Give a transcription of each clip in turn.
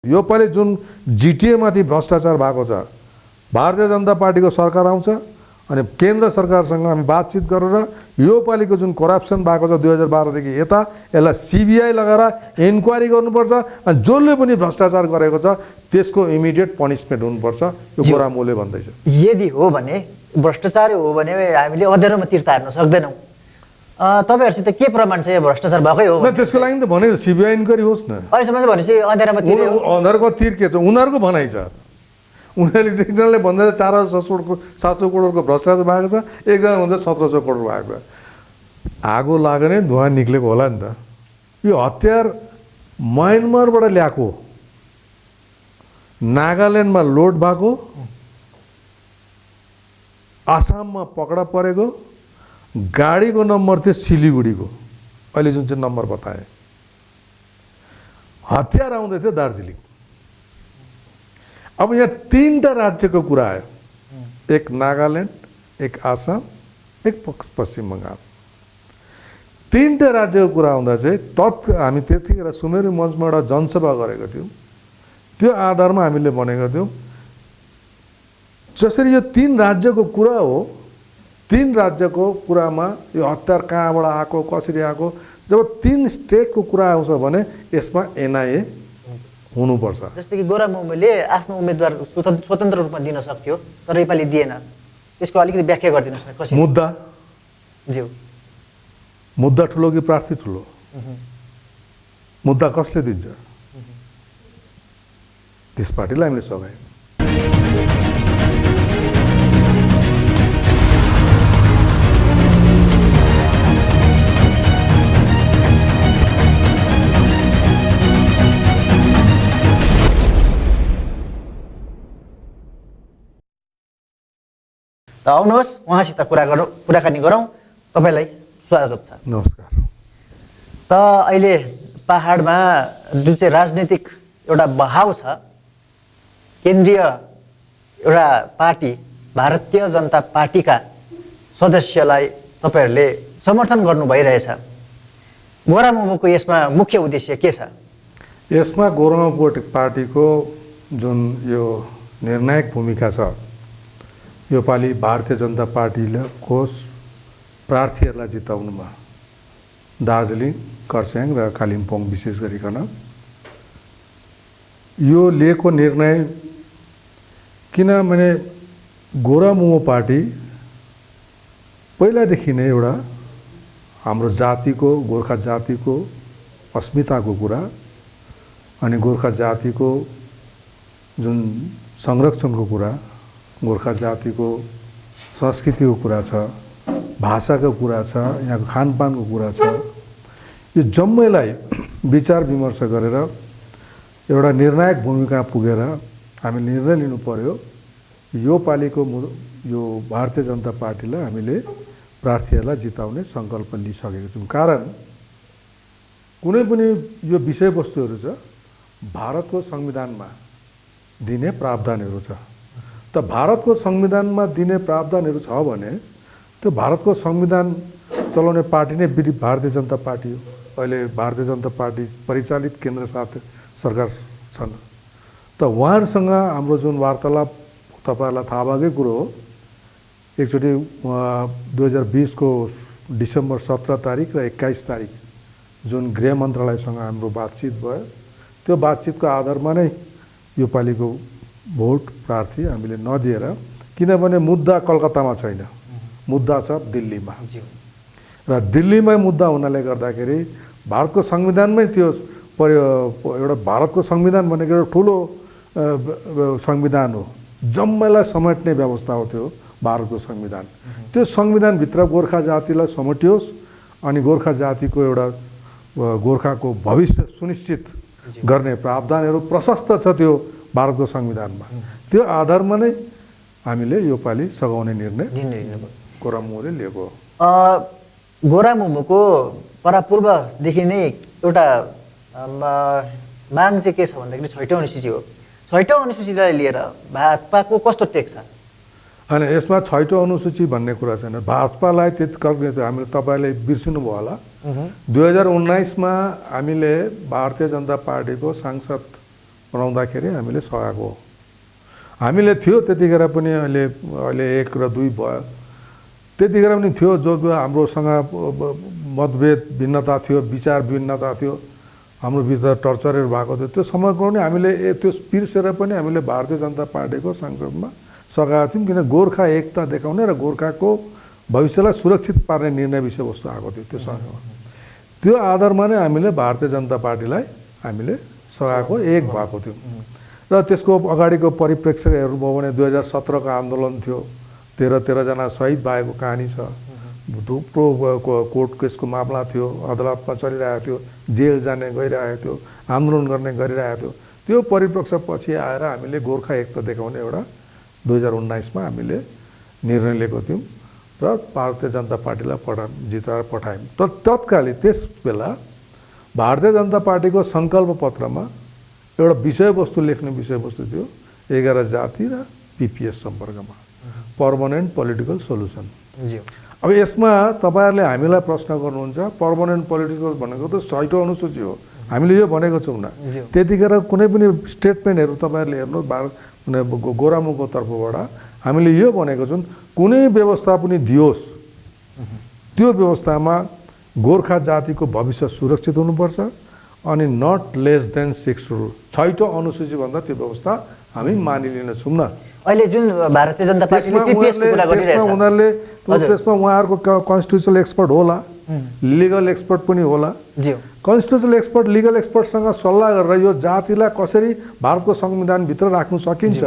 यो पालि जुन जिटिए माथि भ्रष्टाचार भएको छ, भारतीय जनता पार्टीको सरकार आउँछ अनि केन्द्र सरकारसँग हामी बातचित गरेर यो पालिको जुन करप्सन भएको छ 2012 देखि यता यसलाई सीबीआई लगाएर इन्क्वायरी गर्नुपर्छ अनि जसले पनि भ्रष्टाचार गरेको छ त्यसको इमिडिएट पनिशमेन्ट हुनुपर्छ, यो गोरामुले भन्दैछ। यदि हो भने भ्रष्टाचार हो भने हामीले अँध्यारोमा तीर तार्न सक्दैनौँ। तपाईहरुसित के प्रमाण छ यो भ्रष्टाचार भएकै हो? न त्यसको लागि त भने सीबीआई इन्क्वायरी होस् न। अहिलेसम्म चाहिँ भनेपछि अँध्यारोमा तीर, अँध्यारोको तीर के छ? उनीहरूको भनाइ छ। उनीहरूले एकजनाले भन्दैछ 700 करोडको भ्रष्टाचार भएको छ, एकजना भन्दैछ 1700 करोड भएको छ। आगो लाग्ने धुवा निक्लेको होला नि त। यो हतियार म्यानमारबाट ल्याएको, नागाल्यान्डमा लोड भएको, आसाममा पकडा परेको, गाडीको नम्बर थियो सिलिगुडीको, अहिले जुन चाहिँ नम्बर बताए, हतियार आउँदै थियो दार्जिलिङ। अब यहाँ तीनटा राज्यको कुरा आयो, एक नागाल्यान्ड, एक आसाम, एक पश्चिम बङ्गाल। तीनटा राज्यको कुरा आउँदा चाहिँ हामी त्यतिखेर सुमेरु मञ्चमा एउटा जनसभा गरेको थियौँ। त्यो आधारमा हामीले भनेको थियौँ जसरी यो तीन राज्यको कुरा हो, तीन राज्यको कुरामा यो हतियार कहाँबाट आएको, कसरी आएको, जब तीन स्टेटको कुरा आउँछ भने यसमा एनआइए हुनुपर्छ। जस्तै कि गोरामुले आफ्नो उम्मेदवार स्वतन्त्र रूपमा दिन सक्थ्यो तर योपालि दिएन, त्यसको अलिकति व्याख्या गरिदिनुहोस् न। कसरी मुद्दा? ज्यू, मुद्दा ठुलो कि प्रार्थी ठुलो? मुद्दा कसले दिन्छ? त्यस पार्टीलाई हामीले सघायौँ। त आउनुहोस् उहाँसित कुराकानी गरौँ। तपाईँलाई स्वागत छ। नमस्कार। त अहिले पहाडमा जुन चाहिँ राजनीतिक एउटा बहाव छ, केन्द्रीय एउटा पार्टी भारतीय जनता पार्टीका सदस्यलाई तपाईँहरूले समर्थन गर्नु भइरहेछ। गोरामुको यसमा मुख्य उद्देश्य के छ? यसमा गोरामु पार्टीको जुन यो निर्णायक भूमिका छ, यो पालि भारतीय जनता पार्टीको प्रार्थीहरूलाई जिताउनुमा दार्जिलिङ, खरसाङ र कालिम्पोङ विशेष गरिकन यो लिएको निर्णय, किनभने गोरामु पार्टी पहिलादेखि नै एउटा हाम्रो जातिको, गोर्खा जातिको अस्मिताको कुरा अनि गोर्खा जातिको जुन संरक्षणको कुरा, गोर्खा जातिको संस्कृतिको कुरा छ, भाषाको कुरा छ, यहाँको खानपानको कुरा छ, यो जम्मैलाई विचार विमर्श गरेर एउटा निर्णायक भूमिका पुगेर हामी निर्णय लिनु पर्यो। यो पालिको यो भारतीय जनता पार्टीलाई हामीले प्रार्थीहरूलाई जिताउने सङ्कल्प लिइसकेको छौँ। कारण कुनै पनि यो विषयवस्तुहरू छ भारतको संविधानमा दिने प्रावधानहरू छ। त भारतको संविधानमा दिने प्रावधानहरू छ भने त्यो भारतको संविधान चलाउने पार्टी नै भारतीय जनता पार्टी हो। अहिले भारतीय जनता पार्टी परिचालित केन्द्र सरकार छन्। त उहाँहरूसँग हाम्रो जुन वार्तालाप तपाईँहरूलाई थाहा भएकै कुरो हो। एकचोटि 2020 को डिसेम्बर 17 तारिक र 21 तारिक जुन गृह मन्त्रालयसँग हाम्रो बातचित भयो, त्यो बातचितको आधारमा नै यो पालिको भोट प्रार्थी हामीले नदिएर, किनभने मुद्दा कलकत्तामा छैन, मुद्दा छ दिल्लीमा र दिल्लीमै मुद्दा हुनाले गर्दाखेरि भारतको संविधानमै त्यो एउटा भारतको संविधान भनेको एउटा ठुलो संविधान हो, जम्मैलाई समेट्ने व्यवस्था हो त्यो भारतको संविधान। त्यो संविधानभित्र गोर्खा जातिलाई समेटियोस् अनि गोर्खा जातिको एउटा गोर्खाको भविष्य सुनिश्चित गर्ने प्रावधानहरू प्रशस्त छ त्यो भारतको संविधानमा। त्यो आधारमा नै हामीले यो पालि सघाउने निर्णय गोरामुले लिएको हो। गोरामुको परापूर्वदेखि नै एउटा माग चाहिँ के छ भन्दाखेरि 6औं अनुसूची हो। 6औं अनुसूचीलाई लिएर भाजपाको कस्तो टेक छ? होइन, यसमा 6औं अनुसूची भन्ने कुरा छैन। भाजपालाई त्यति हामीले तपाईँले बिर्सिनु भयो होला। 2019 मा हामीले भारतीय जनता पार्टीको सांसद बनाउँदाखेरि हामीले सघाएको हो। हामीले थियो त्यतिखेर पनि, अहिले 1 र 2 भयो, त्यतिखेर पनि थियो जो हाम्रोसँग मतभेद भिन्नता थियो, विचार भिन्नता थियो, हाम्रो भित्र टर्चरहरू भएको थियो। त्यो समयको पनि हामीले त्यो बिर्सेर पनि हामीले भारतीय जनता पार्टीको संसदमा सघाएको थियौँ, किन गोर्खा एकता देखाउने र गोर्खाको भविष्यलाई सुरक्षित पार्ने निर्णय विषयवस्तु आएको थियो त्यो समयमा। त्यो आधारमा नै हामीले भारतीय जनता पार्टीलाई हामीले सघाएको एक भएको थियो। र त्यसको अगाडिको परिप्रेक्ष्य हेर्नुभयो भने 2017 को आन्दोलन थियो, 13 जना शहीद भएको कहानी छ, थुप्रो कोर्ट केसको मामला थियो, अदालतमा चलिरहेको थियो, जेल जाने गइरहेको थियो, आन्दोलन गर्ने गरिरहेको थियो। त्यो परिप्रेक्ष्य पछि आएर हामीले गोर्खा एकता देखाउने एउटा 2019 मा हामीले निर्णय लिएको थियौँ र भारतीय जनता पार्टीलाई जिताएर पठायौँ। तत्कालीन त्यस बेला भारतीय जनता पार्टीको सङ्कल्प पत्रमा एउटा विषयवस्तु लेख्ने विषयवस्तु थियो 11 जाति र पिपिएस सम्पर्कमा, पर्मानेन्ट पोलिटिकल सोल्युसन। अब यसमा तपाईँहरूले हामीलाई प्रश्न गर्नुहुन्छ, पर्मानेन्ट पोलिटिकल भनेको त 6औं अनुसूची हो, हामीले यो भनेको छौँ न। त्यतिखेर कुनै पनि स्टेटमेन्टहरू तपाईँहरूले हेर्नु गोरामुको तर्फबाट हामीले यो भनेको छौँ, कुनै व्यवस्था पनि दियोस् त्यो व्यवस्थामा गोर्खा जातिको भविष्य सुरक्षित हुनुपर्छ अनि नट लेस देन 6 रुल, 6औं अनुसूची भन्दा त्यो व्यवस्था हामी मानिलिने छौँ न। अहिले जुन भारतीय जनता पार्टीले पिपिएसको कुरा गरिरहेछ, उनीहरूले त्यसमा उहाँहरूको कन्स्टिट्युसनल एक्सपर्ट होला, लिगल एक्सपर्ट पनि होला। कन्स्टिट्युसनल एक्सपर्ट, लिगल एक्सपर्टसँग सल्लाह गरेर यो जातिलाई कसरी भारतको संविधानभित्र राख्नु सकिन्छ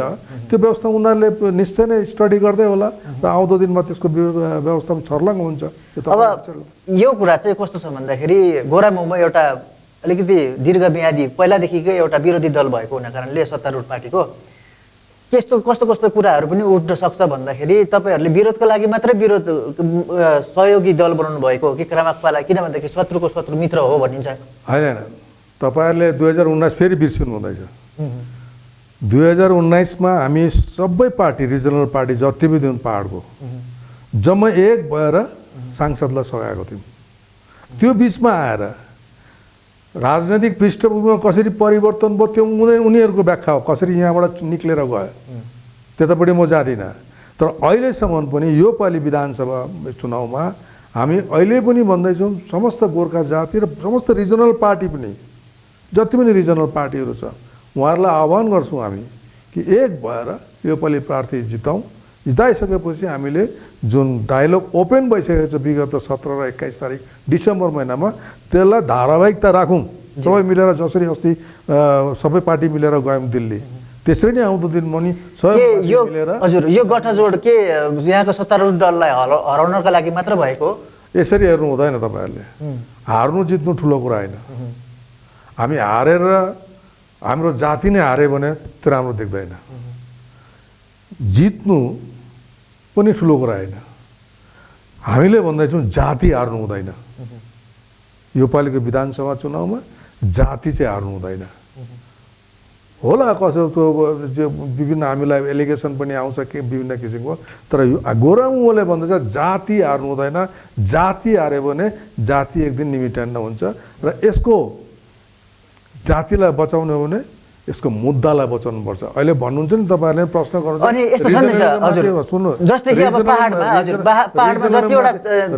त्यो व्यवस्था उनीहरूले निश्चय नै स्टडी गर्दै होला र आउँदो दिनमा त्यसको व्यवस्था छर्लङ्ग हुन्छ। अब यो कुरा चाहिँ कस्तो छ भन्दाखेरि गोरामुमा एउटा अलिकति दीर्घम्यादी पहिलादेखिकै एउटा विरोधी दल भएको हुना कारणले सत्तारूढ पार्टीको कस्तो कुराहरू पनि उठ्न सक्छ भन्दाखेरि तपाईँहरूले विरोधको लागि मात्रै विरोध सहयोगी दल बनाउनु भएको हो कि क्रामाकपालाई, किन भन्दाखेरि शत्रुको शत्रु मित्र हो भनिन्छ? होइन, तपाईँहरूले 2019 फेरि बिर्सिनु हुँदैछ। 2019 मा हामी सबै पार्टी, रिजनल पार्टी जति पनि थियौँ पाहाडको, जम्मै एक भएर सांसदलाई सघाएको थियौँ। त्यो बिचमा आएर राजनैतिक पृष्ठभूमिमा कसरी परिवर्तन भयो त्यो उनीहरूको व्याख्या हो, कसरी यहाँबाट निक्लेर गयो त्यतापट्टि म जाँदिनँ। तर अहिलेसम्म पनि यो पालि विधानसभा चुनावमा हामी अहिले पनि भन्दैछौँ समस्त गोर्खा जाति र समस्त रिजनल पार्टी पनि, जति पनि रिजनल पार्टीहरू छ उहाँहरूलाई आह्वान गर्छौँ हामी कि एक भएर यो पालि प्रार्थी जिताउँ। जिताइसकेपछि हामीले जुन डायलग ओपन भइसकेको छ विगत 17 र 21 तारिक डिसेम्बर महिनामा त्यसलाई धारावाहिकता राखौँ। सबै मिलेर जसरी अस्ति सबै पार्टी मिलेर गयौँ दिल्ली, त्यसरी नै आउँदो दिन पनि मिलेर। हजुर, यो गठजोड के यहाँको सत्तारूढ दललाई हराउनका लागि मात्र भएको? यसरी हेर्नु हुँदैन तपाईँहरूले। हार्नु जित्नु ठुलो कुरा होइन। हामी हारेर हाम्रो जाति नै हारे भने त्यो राम्रो देख्दैन। जित्नु पनि ठुलो कुरा होइन। हामीले भन्दैछौँ जाति हार्नु हुँदैन। यो पालिको विधानसभा चुनावमा जाति चाहिँ हार्नु हुँदैन। होला कसैको विभिन्न हामीलाई एलिगेसन पनि आउँछ कि विभिन्न किसिमको, तर यो गोरामुले भन्दैछ जाति हार्नु हुँदैन। जाति हार्यो भने जाति एक दिन निमिट्यान्न हुन्छ र यसको जातिलाई बचाउनु हो भने यसको मुद्दालाई बचाउनुपर्छ। अहिले भन्नुहुन्छ नि तपाईँहरूले प्रश्न गर्नुहुन्छ, अनि यस्तो छ नि त हजुर, सुन्नु जस्तै कि अब पहाडमा हजुर पहाडमा जतिवटा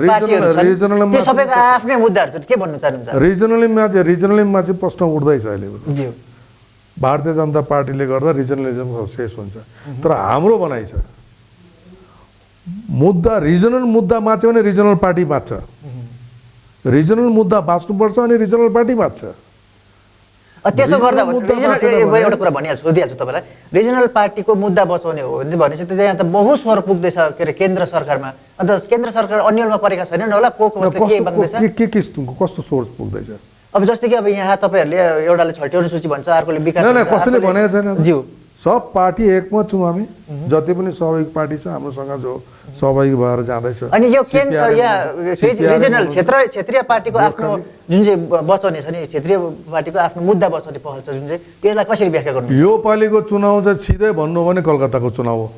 पार्टीहरु छन् त्यो सबैको आफ्नै मुद्दाहरु छ, के भन्नु चाहनुहुन्छ? रिजनलिममा चाहिँ प्रश्न उठ्दैछ अहिले पनि। भारतीय जनता पार्टीले गर्दा रिजनलिजम शेष हुन्छ। तर हाम्रो भनाइ छ मुद्दा रिजनल मुद्दा बाँच्यो भने रिजनल पार्टी बाँच्छ, रिजनल मुद्दा बाँच्नुपर्छ अनि रिजनल पार्टी बाँच्छ। त्यसो गर्दा एउटा कुरा भनिहाल्छु, सोधिहाल्छु तपाईँलाई, रिजनल पार्टीको मुद्दा बचाउने हो भनेपछि त यहाँ त बहुत स्वर पुग्दैछ के अरे केन्द्र सरकारमा, अन्त केन्द्र सरकार अन्यलमा परेका छैनन् होला, को के बन्दैछ, कस्तो सोर्स पुग्दैछ? अब जस्तै कि अब यहाँ तपाईँहरूले एउटाले 6औं अनुसूची भन्छ, अर्कोले विकास भन्छ, कसैले भनेको छैन ज्यू। सब पार्टी एकमत छौँ हामी, जति पनि सहभागी पार्टी छ हाम्रोसँग जो सहभागी भएर जाँदैछ। अनि यो रिजनल क्षेत्रीय पार्टीको आफ्नो जुन चाहिँ बचाउने छ नि, क्षेत्रीय पार्टीको आफ्नो मुद्दा बचाउने पहल छ जुन चाहिँ, यसलाई कसरी व्याख्या गर्नु? यो पालिको चुनाव चाहिँ सिधै भन्नु भने कलकत्ताको चुनाव हो।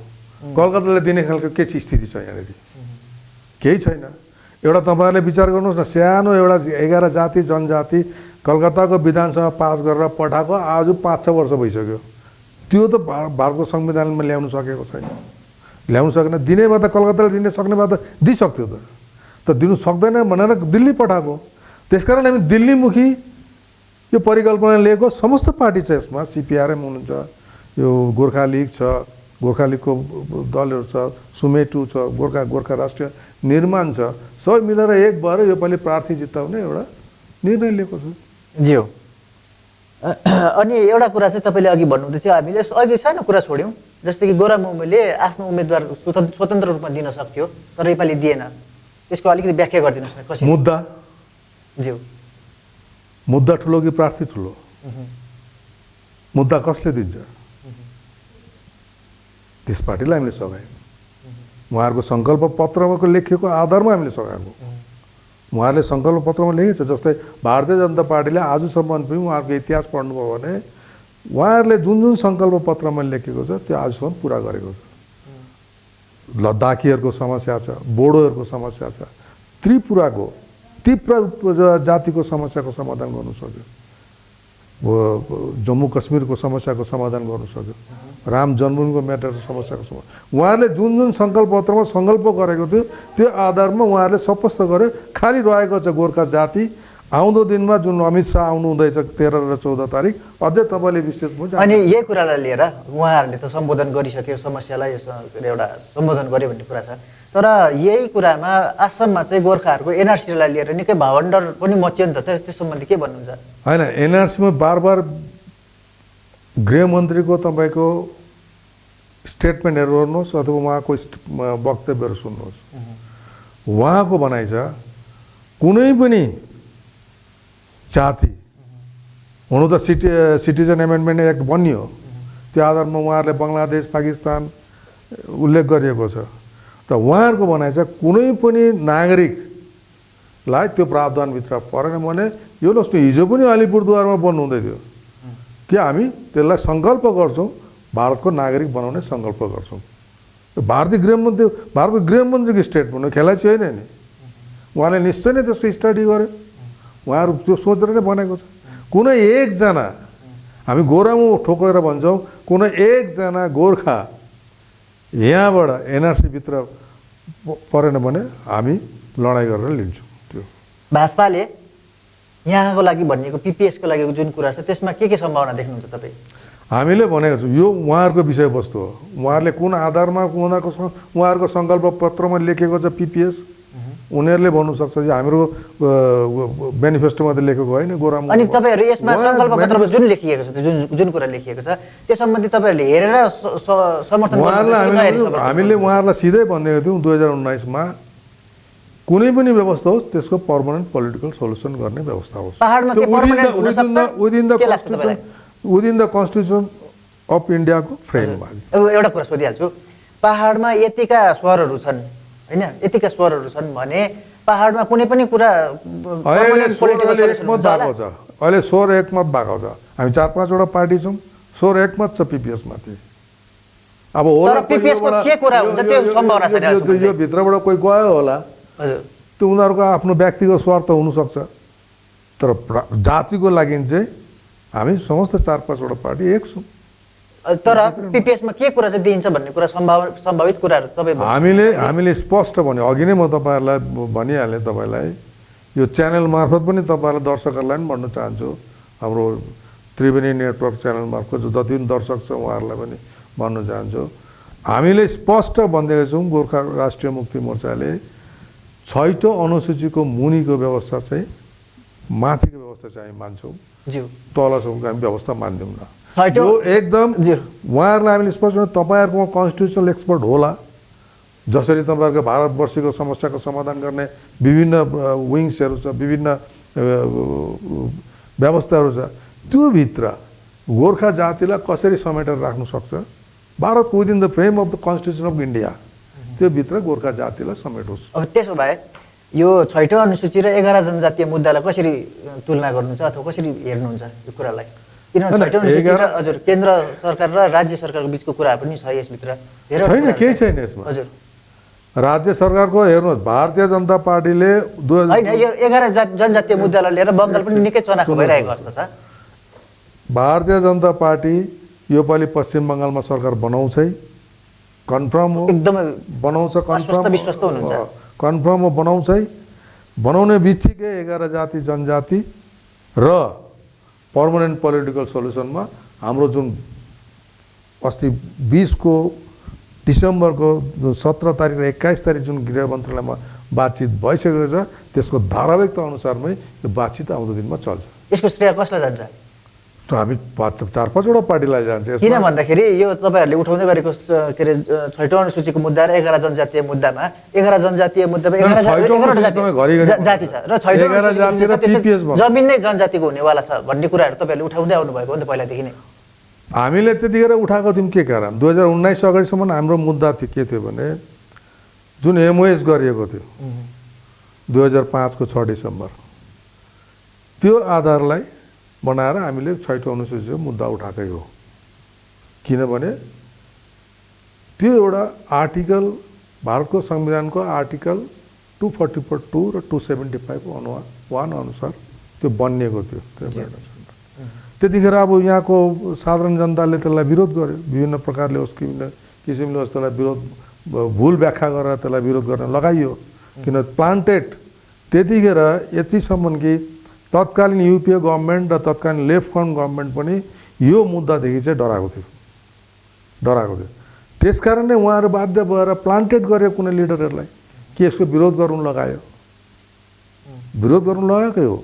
कलकत्ताले दिने खालको के स्थिति छ यहाँनिर? केही छैन। एउटा तपाईँहरूले विचार गर्नुहोस् न, सानो एउटा 11 जाति जनजाति कलकत्ताको विधानसभा पास गरेर पठाएको आज 5-6 वर्ष भइसक्यो। त्यो त भारतको संविधानमा ल्याउन सकेको छैन, ल्याउन सकेन। दिने भए त कलकत्ताले दिने सक्ने भए त दिइसक्थ्यो त दिनु सक्दैन भनेर दिल्ली पठाएको। त्यसकारण हामी दिल्लीमुखी यो परिकल्पना लिएको। समस्त पार्टी छ यसमा, CPRM हुनुहुन्छ, यो गोर्खा लिग छ, गोर्खा लिगको दलहरू छ, सुमेटु छ, गोर्खा राष्ट्रिय निर्माण छ, सबै मिलेर एक भएर योपालि प्रार्थी जिताउने एउटा निर्णय लिएको छ। जी हो। अनि एउटा कुरा चाहिँ तपाईँले अघि भन्नुहुँदै थियो, हामीले अघि सानो कुरा छोड्यौँ, जस्तै कि गोरा मोमोले आफ्नो उम्मेदवार स्वतन्त्र रूपमा दिन सक्थ्यो तर योपालि दिएन। त्यसको अलिकति व्याख्या गरिदिनुहोस् न कसरी? मुद्दा ज्यू, मुद्दा ठुलो कि प्रार्थी ठुलो? मुद्दा कसले दिन्छ? त्यस पार्टीलाई हामीले सघायौँ। उहाँहरूको सङ्कल्प पत्रमा लेखिएको आधारमा हामीले सघाएको। उहाँहरूले सङ्कल्प पत्रमा लेखेको छ। जस्तै भारतीय जनता पार्टीले आजसम्म पनि उहाँहरूको इतिहास पढ्नुभयो भने उहाँहरूले जुन जुन सङ्कल्प पत्रमा लेखेको छ त्यो आजसम्म पुरा गरेको छ। लद्दाखीहरूको समस्या छ, बोडोहरूको समस्या छ, त्रिपुराको जातिको समस्याको समाधान गर्नु सक्यो, जम्मू कश्मीरको समस्याको समाधान गर्नु सक्यो, राम जन्मभूमिको म्याटरको समस्याको समाधान। उहाँहरूले जुन जुन सङ्कल्प पत्रमा सङ्कल्प गरेको थियो त्यो आधारमा उहाँहरूले स्पष्ट गर्यो। खालि रहेको छ गोर्खा जाति। आउँदो दिनमा जुन अमित शाह आउनु हुँदैछ 13 र 14 तारिक, अझै तपाईँले विस्तृत बुझ्नु। अनि यही कुरालाई लिएर उहाँहरूले त सम्बोधन गरिसक्यो, समस्यालाई एउटा सम्बोधन गर्यो भन्ने कुरा छ। तर यही कुरामा आसाममा चाहिँ गोर्खाहरूको NRCलाई लिएर निकै भावण्डर पनि मच्यो नि त, त्यस सम्बन्धी के भन्नुहुन्छ? होइन, NRCमा बार गृहमन्त्रीको तपाईँको स्टेटमेन्टहरू हेर्नुहोस् अथवा उहाँको वक्तव्यहरू सुन्नुहोस्। उहाँको भनाइ छ कुनै पनि जाति हुनु त सिटिजन एमेन्डमेन्ट एक्ट बनियो, त्यो आधारमा उहाँहरूले बङ्गलादेश पाकिस्तान उल्लेख गरिएको छ। त उहाँहरूको भनाइ छ कुनै पनि नागरिकलाई त्यो प्रावधानभित्र परेन भने यो लस्टु हिजो पनि अलिपुरद्वारमा बन्नु हुँदै थियो कि हामी त्यसलाई सङ्कल्प गर्छौँ, भारतको नागरिक बनाउने सङ्कल्प गर्छौँ। भारतको गृहमन्त्रीको स्टेटमेन्ट हो, खेलाइ छैन नि। उहाँले निश्चय नै त्यसको स्टडी गर्यो, उहाँहरू त्यो सोचेर नै बनेको छ। कुनै एकजना, हामी गोरामो ठोकेर भन्छौँ, कुनै एकजना गोर्खा यहाँबाट NRC भित्र परेन भने हामी लडाइँ गरेर लिन्छौँ। त्यो भाजपाले यहाँको लागि भनिएको PPS को लागि जुन कुरा छ त्यसमा के सम्भावना देख्नुहुन्छ तपाईँ? हामीले भनेको छौँ यो उहाँहरूको विषयवस्तु हो। उहाँहरूले कुन आधारमा उहाँहरूको सङ्कल्प पत्रमा लेखेको छ PPS, उनीहरूले भन्नुसक्छ कि हाम्रो मेनिफेस्टोमा त लेखेको होइन गोराम। अनि तपाईँहरू यसमा सङ्कल्प पत्रमा जुन लेखिएको छ, जुन कुरा लेखिएको छ त्यो सम्बन्धी तपाईँहरूले हेरेर समर्थन गर्नुहुन्छ? हामीले उहाँहरूलाई सिधै भनिदिएको थियौँ 2019मा कुनै पनि व्यवस्था होस् त्यसको पर्मानेन्ट पोलिटिकल सोल्युसन गर्ने व्यवस्था होस्। विदिन द कन्स्टिट्युसन अफ इन्डियाको फ्रेममा। एउटा कुरा सोधिहाल्छु, पहाडमा यतिका स्वरहरू छन् होइन, यतिका स्वरहरू छन् भने पहाडमा कुनै पनि कुरा अहिले स्वर एकमत भएको छ। हामी 4-5 वटा पार्टी छौँ, स्वर एकमत छ PPS माथि। अब होला यो भित्रबाट कोही गयो होला, त्यो उनीहरूको आफ्नो व्यक्तिगत स्वार्थ हुनसक्छ, तर जातिको लागि चाहिँ हामी समस्त 4-5 वटा पार्टी एक छौँ। तर PPSमा के कुरा चाहिँ दिइन्छ भन्ने कुरा सम्भावित कुराहरू तपाईँ हामीले स्पष्ट भन्यो। अघि नै म तपाईँहरूलाई भनिहालेँ, तपाईँलाई यो च्यानल मार्फत पनि तपाईँहरूलाई दर्शकहरूलाई पनि भन्न चाहन्छु, हाम्रो त्रिवेणी नेटवर्क च्यानल मार्फत जो जति पनि दर्शक छ उहाँहरूलाई पनि भन्न चाहन्छु, हामीले स्पष्ट भनिदिएका छौँ गोर्खा राष्ट्रिय मुक्ति मोर्चाले 6औं अनुसूचीको मुनिको व्यवस्था चाहिँ माथिको व्यवस्था चाहिँ हामी मान्छौँ, तलसम्मको हामी व्यवस्था मान्दैनौँ। यो एकदम उहाँहरूलाई हामीले स्पष्ट तपाईँहरूकोमा कन्स्टिट्युसनल एक्सपर्ट होला, जसरी तपाईँहरूको भारतवर्षको समस्याको समाधान गर्ने विभिन्न विङ्सहरू छ, विभिन्न व्यवस्थाहरू छ, त्योभित्र गोर्खा जातिलाई कसरी समेटेर राख्नु सक्छ, भारतको within the frame of the constitution of India त्योभित्र गोर्खा जातिलाई समेटोस्। अब त्यसो भए यो 6औं अनुसूची र 11 जनजातीय मुद्दालाई कसरी तुलना गर्नुहुन्छ अथवा कसरी हेर्नुहुन्छ यो कुरालाई? किनभने 6औं अनुसूची र हजुर केन्द्र सरकार र राज्य सरकारको बिचको कुरा पनि छ यसभित्र, छैन केही छैन यसमा। हजुर राज्य सरकारको हेर्नुहोस् भारतीय जनता पार्टीले होइन यो 11 जनजातीय मुद्दालाई लिएर बङ्गाल पनि निकै चनाखो भइरहेको अवस्था छ। भारतीय जनता पार्टी योपालि पश्चिम बङ्गालमा सरकार बनाउँछै, कन्फर्म हो, एकदमै बनाउँछ, विश्वस्त हुनुहुन्छ। कन्फर्म हो, बनाउँछै। बनाउने बित्तिकै 11 जाति जनजाति र पर्मानेन्ट पोलिटिकल सल्युसनमा हाम्रो जुन अस्ति 20 को डिसेम्बरको 17 तारिक र 21 तारिक जुन गृह मन्त्रालयमा बातचित भइसकेको छ त्यसको धारावाहिकता अनुसारमै यो बातचित आउँदो दिनमा चल्छ। यसको श्रेय कसलाई जान्छ? त हामी 4-5वटा पार्टीलाई जान्छ। किन भन्दाखेरि यो तपाईँहरूले उठाउँदै गरेको के अरे 6औं अनुसूचीको मुद्दा र 11 जनजातीय मुद्दामा 11 जनजातीय मुद्दामा 11 जाति छ र 6औं जमिन नै जनजातिको हुनेवाला छ भन्ने कुराहरू तपाईँहरूले उठाउँदै आउनुभएको हो नि त पहिलादेखि नै। हामीले त्यतिखेर उठाएको थियौँ के कारण 2019 अगाडिसम्म हाम्रो मुद्दा के थियो भने जुन एमओएस गरिएको थियो 2005 को 6 डिसेम्बर त्यो आधारलाई बनाएर हामीले 6औं अनुसूचीको मुद्दा उठाएकै हो। किनभने त्यो एउटा आर्टिकल भारतको संविधानको आर्टिकल 242 र 275 को 1 अनुसार त्यो बनिएको थियो। त्यतिखेर अब यहाँको साधारण जनताले त्यसलाई विरोध गर्यो, विभिन्न प्रकारले उसको विभिन्न किसिमले त्यसलाई विरोध भुल व्याख्या गरेर त्यसलाई विरोध गर्न लगाइयो। किन प्लान्टेड त्यतिखेर यतिसम्म कि तत्कालीन युपिए गभर्मेन्ट र तत्कालीन लेफ्ट फ्रन्ट गभर्मेन्ट पनि यो मुद्दादेखि चाहिँ डराएको थियो। त्यसकारण नै उहाँहरू बाध्य भएर प्लान्टेड गरे कुनै लिडरहरूलाई कि यसको विरोध गर्नु लगायो, विरोध गर्नु लगाएकै हो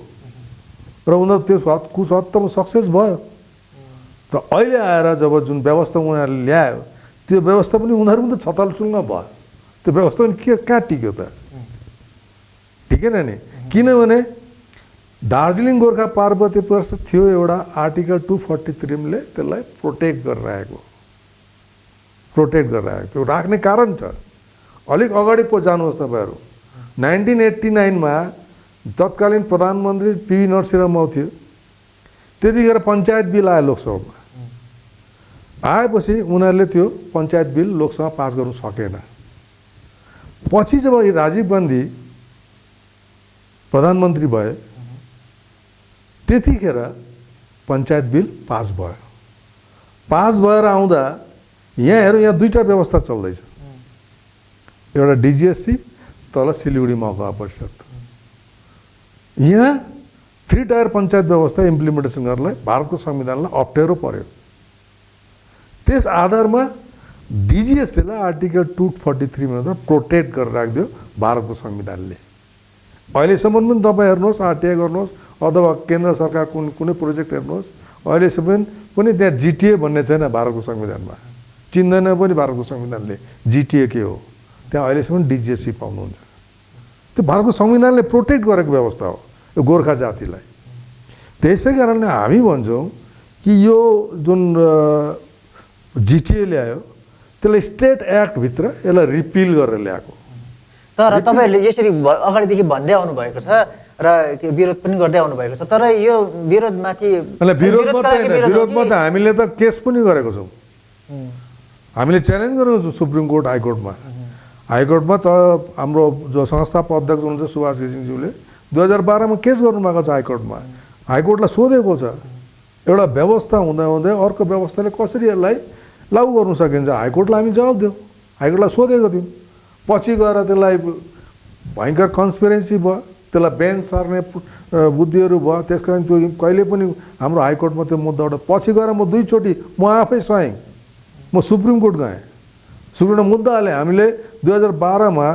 र उनीहरू त्यो कुछ हदसम्म सक्सेस भयो। तर अहिले आएर जब जुन व्यवस्था उनीहरूले ल्यायो त्यो व्यवस्था पनि उनीहरू पनि त छतालछुल्ल भयो। त्यो व्यवस्था पनि कहाँ टिक्यो त? ठिकेन नि। किनभने दार्जिलिङ गोर्खा पार्वतीय परिषद थियो एउटा आर्टिकल 243 ले त्यसलाई प्रोटेक्ट गरिरहेको त्यो राख्ने कारण छ। अलिक अगाडि पो जानुहोस् तपाईँहरू 1989 मा तत्कालीन प्रधानमन्त्री पीवी नरसिंह राव थियो। त्यतिखेर पञ्चायत बिल आयो लोकसभामा। आएपछि उनीहरूले त्यो पञ्चायत बिल लोकसभा पास गर्नु सकेन। पछि जब राजीव गान्धी प्रधानमन्त्री भए त्यतिखेर पञ्चायत बिल पास भयो। पास भएर आउँदा यहाँ दुईटा व्यवस्था चल्दैछ। एउटा डिजिएससी, तल सिलगढी महकुमा परिषद। यहाँ 3 टायर पञ्चायत व्यवस्था इम्प्लिमेन्टेसन गर्नलाई भारतको संविधानलाई अप्ठ्यारो पर्यो। त्यस आधारमा डिजिएससीलाई आर्टिकल 243 मा प्रोटेक्ट गरेर राखिदियो भारतको संविधानले। अहिलेसम्म पनि तपाईँ हेर्नुहोस्, आरटिआई गर्नुहोस् अथवा केन्द्र सरकार कुनै प्रोजेक्ट हेर्नुहोस्, अहिलेसम्म पनि त्यहाँ जिटिए भन्ने छैन भारतको संविधानमा। चिन्दैन पनि भारतको संविधानले जिटिए के हो। त्यहाँ अहिलेसम्म डिजिएससी पाउनुहुन्छ। त्यो भारतको संविधानले प्रोटेक्ट गरेको व्यवस्था हो यो गोर्खा जातिलाई। त्यसै कारणले हामी भन्छौँ कि यो जुन जिटिए ल्यायो त्यसलाई स्टेट एक्टभित्र यसलाई रिपिल गरेर ल्याएको। तर तपाईँहरूले यसरी अगाडिदेखि भन्दै आउनुभएको छ र विरोध पनि गर्दै आउनुभएको छ। तर यो विरोधमाथि विरोधमा त हामीले त केस पनि गरेको छौँ। हामीले च्यालेन्ज गरेको छौँ सुप्रिम कोर्ट, हाइकोर्टमा। हाइकोर्टमा त हाम्रो जो संस्थापक अध्यक्ष हुनुहुन्छ सुभाष घिसिङज्यूले 2012 मा केस गर्नुभएको छ हाइकोर्टमा। हाइकोर्टलाई सोधेको छ एउटा व्यवस्था हुँदै अर्को व्यवस्थाले कसरी यसलाई लागू गर्नु सकिन्छ। हाइकोर्टलाई हामी जवाब दियौँ, हाइकोर्टलाई सोधेको थियौँ। पछि गएर त्यसलाई भयङ्कर कन्सपिरेन्सी भयो, त्यसलाई बेन्च सार्ने बुद्धिहरू भयो। त्यस कारण त्यो कहिले पनि हाम्रो हाइकोर्टमा त्यो मुद्दाबाट पछि गएर म 2 चोटि म आफै सहेँ, म सुप्रिम कोर्ट गएँ। सुप्रिम कोर्ट मुद्दा हालेँ। हामीले 2012 मा